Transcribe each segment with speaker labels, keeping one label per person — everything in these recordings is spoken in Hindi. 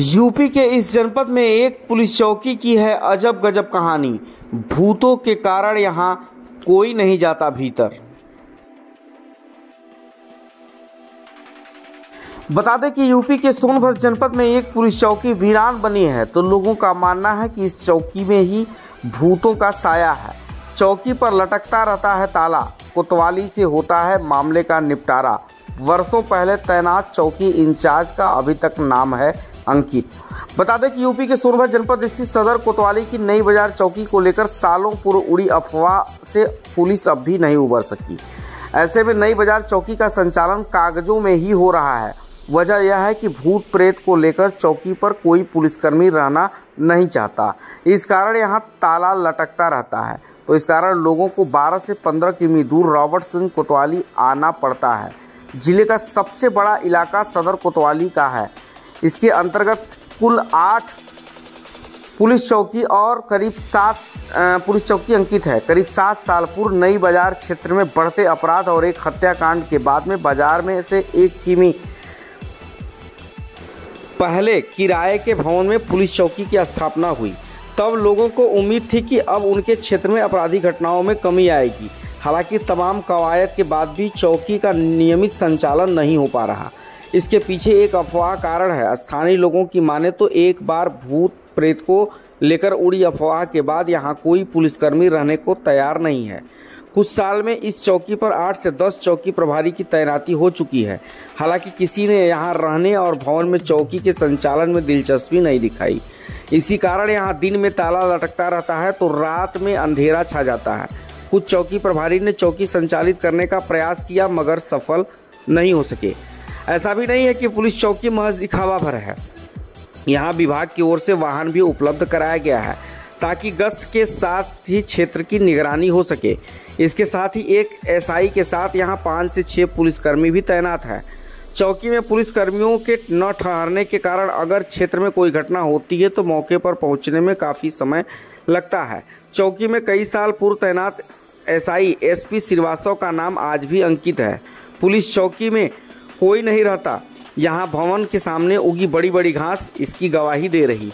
Speaker 1: यूपी के इस जनपद में एक पुलिस चौकी की है अजब गजब कहानी। भूतों के कारण यहां कोई नहीं जाता भीतर। बता दें कि यूपी के सोनभद्र जनपद में एक पुलिस चौकी वीरान बनी है, तो लोगों का मानना है कि इस चौकी में ही भूतों का साया है। चौकी पर लटकता रहता है ताला, कोतवाली से होता है मामले का निपटारा। वर्षों पहले तैनात चौकी इंचार्ज का अभी तक नाम है अंकित। बता दें कि यूपी के सोनभद्र जनपद स्थित सदर कोतवाली की नई बाजार चौकी को लेकर सालों पूर्व उड़ी अफवाह से पुलिस अब भी नहीं उबर सकी। ऐसे में नई बाजार चौकी का संचालन कागजों में ही हो रहा है। वजह यह है कि भूत प्रेत को लेकर चौकी पर कोई पुलिसकर्मी रहना नहीं चाहता। इस कारण यहां ताला लटकता रहता है, तो इस कारण लोगों को 12 से 15 किमी दूर रॉबर्टसगंज कोतवाली आना पड़ता है। जिले का सबसे बड़ा इलाका सदर कोतवाली का है। इसके अंतर्गत कुल 8 पुलिस चौकी और करीब 7 पुलिस चौकी अंकित है। करीब 7 साल पूर्व नई बाजार क्षेत्र में बढ़ते अपराध और एक हत्याकांड के बाद में बाजार में से 1 किमी पहले किराए के भवन में पुलिस चौकी की स्थापना हुई। तब लोगों को उम्मीद थी कि अब उनके क्षेत्र में आपराधिक घटनाओं में कमी आएगी। हालांकि तमाम कवायद के बाद भी चौकी का नियमित संचालन नहीं हो पा रहा। इसके पीछे एक अफवाह कारण है। स्थानीय लोगों की माने तो एक बार भूत प्रेत को लेकर उड़ी अफवाह के बाद यहाँ कोई पुलिसकर्मी रहने को तैयार नहीं है। कुछ साल में इस चौकी पर 8 से 10 चौकी प्रभारी की तैनाती हो चुकी है। हालांकि किसी ने यहाँ रहने और भवन में चौकी के संचालन में दिलचस्पी नहीं दिखाई। इसी कारण यहाँ दिन में ताला लटकता रहता है तो रात में अंधेरा छा जाता है। कुछ चौकी प्रभारी ने चौकी संचालित करने का प्रयास किया मगर सफल नहीं हो सके। ऐसा भी नहीं है कि पुलिस चौकी महज दिखावा भर है। यहाँ विभाग की ओर से वाहन भी उपलब्ध कराया गया है ताकि गश्त के साथ ही क्षेत्र की निगरानी हो सके। इसके साथ ही एक एसआई के साथ यहाँ 5 से 6 पुलिसकर्मी भी तैनात है। चौकी में पुलिसकर्मियों के न ठहरने के कारण अगर क्षेत्र में कोई घटना होती है तो मौके पर पहुँचने में काफ़ी समय लगता है। चौकी में कई साल पूर्व तैनात एसआई एसपी श्रीवास्तव का नाम आज भी अंकित है। पुलिस चौकी में कोई नहीं रहता। यहाँ भवन के सामने उगी बड़ी बड़ी घास इसकी गवाही दे रही।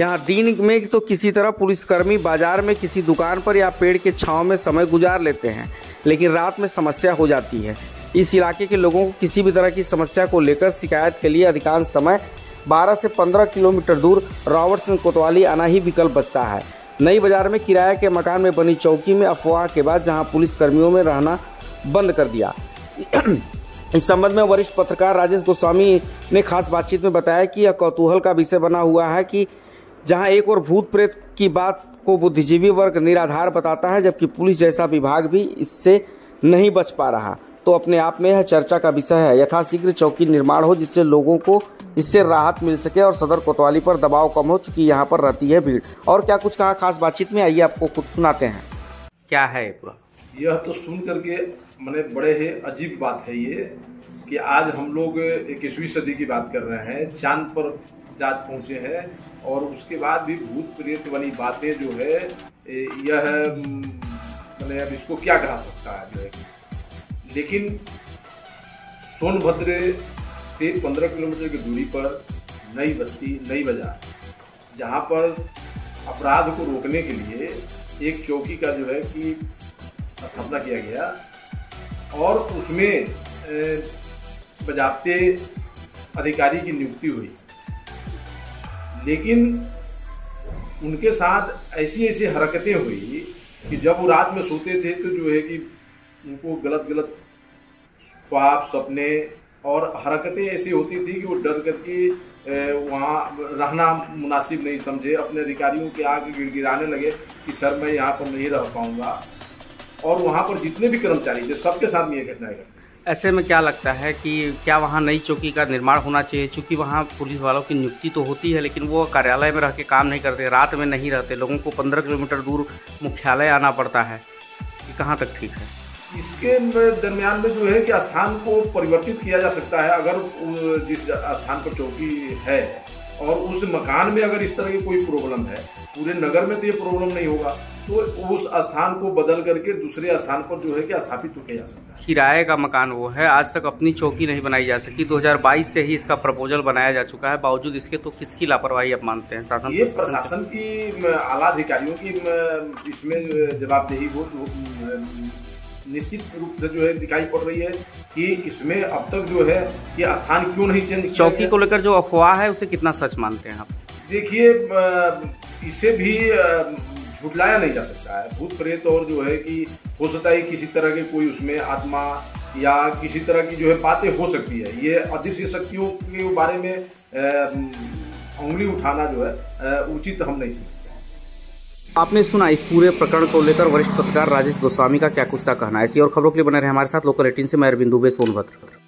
Speaker 1: यहाँ दिन में तो किसी तरह पुलिसकर्मी बाजार में किसी दुकान पर या पेड़ के छांव में समय गुजार लेते हैं, लेकिन रात में समस्या हो जाती है। इस इलाके के लोगों को किसी भी तरह की समस्या को लेकर शिकायत के लिए अधिकांश समय 12 से 15 किलोमीटर दूर रॉबर्टसगंज कोतवाली आना ही विकल्प बचता है। नई बाजार में किराए के मकान में बनी चौकी में अफवाह के बाद जहां पुलिसकर्मियों में रहना बंद कर दिया। इस संबंध में वरिष्ठ पत्रकार राजेश गोस्वामी ने खास बातचीत में बताया कि यह कौतूहल का विषय बना हुआ है कि जहां एक और भूत प्रेत की बात को बुद्धिजीवी वर्ग निराधार बताता है, जबकि पुलिस जैसा विभाग भी इससे नहीं बच पा रहा, तो अपने आप में यह चर्चा का विषय है। यथाशीघ्र चौकी निर्माण हो जिससे लोगों को इससे राहत मिल सके और सदर कोतवाली पर दबाव कम हो, चूंकि यहाँ पर रहती है भीड़। और क्या कुछ कहा खास बातचीत में, आइए आपको खुद सुनाते हैं। क्या है
Speaker 2: यह तो सुन करके मैंने बड़े ही अजीब बात है ये कि आज हम लोग 21वीं सदी की बात कर रहे हैं, चांद पर जात पहुंचे हैं और उसके बाद भी भूत प्रेत वाली बातें जो है यह मैंने अब इसको क्या कहा सकता है जो है। लेकिन सोनभद्र से 15 किलोमीटर की दूरी पर नई बस्ती नई बाजार, जहां पर अपराध को रोकने के लिए एक चौकी का जो है कि स्थापना किया गया और उसमें बजाते अधिकारी की नियुक्ति हुई। लेकिन उनके साथ ऐसी ऐसी हरकतें हुई कि जब वो रात में सोते थे तो जो है कि उनको गलत गलत ख्वाब सपने और हरकतें ऐसी होती थी कि वो डर करके वहाँ रहना मुनासिब नहीं समझे। अपने अधिकारियों के आगे गिड़गिड़ाने लगे कि सर मैं यहाँ पर नहीं रह पाऊँगा। और वहाँ पर जितने भी कर्मचारी थे सबके साथ में ये घटनाएं घटी।
Speaker 1: ऐसे में क्या लगता है कि क्या वहाँ नई चौकी का निर्माण होना चाहिए? चूँकि वहाँ पुलिस वालों की नियुक्ति तो होती है, लेकिन वो कार्यालय में रह के काम नहीं करते, रात में नहीं रहते, लोगों को 15 किलोमीटर दूर मुख्यालय आना पड़ता है। ये कहाँ तक ठीक है?
Speaker 2: इसके दरमियान में जो है कि स्थान को परिवर्तित किया जा सकता है। अगर जिस स्थान पर चौकी है और उस मकान में अगर इस तरह की कोई प्रॉब्लम है, पूरे नगर में तो ये प्रॉब्लम नहीं होगा, तो उस स्थान को बदल करके दूसरे स्थान पर जो है कि स्थापित किया जा सकता है।
Speaker 1: किराए का मकान वो है, आज तक अपनी चौकी नहीं बनाई जा सकी। 2022 से ही इसका प्रपोजल बनाया जा चुका है, बावजूद इसके तो किसकी लापरवाही आप मानते हैं? शासन,
Speaker 2: ये प्रशासन की, आला अधिकारियों की इसमें जवाबदेही बहुत निश्चित रूप से जो है दिखाई पड़ रही है कि इसमें अब तक जो है कि स्थान क्यों नहीं चेंज किया।
Speaker 1: चौकी को लेकर जो अफवाह है उसे कितना सच मानते हैं आप?
Speaker 2: देखिए, इसे भी झुटलाया नहीं जा सकता है। भूत प्रेत और जो है कि हो सकता है किसी तरह के कोई उसमें आत्मा या किसी तरह की जो है बातें हो सकती है। ये अदृश्य शक्तियों के बारे में उंगली उठाना जो है उचित हम नहीं समझते।
Speaker 1: आपने सुना इस पूरे प्रकरण को लेकर वरिष्ठ पत्रकार राजेश गोस्वामी का क्या कुछ था कहना। ऐसी और खबरों के लिए बने रहे हमारे साथ। लोकल 18 से मैं अरविंद दुबे, सोनभद्र।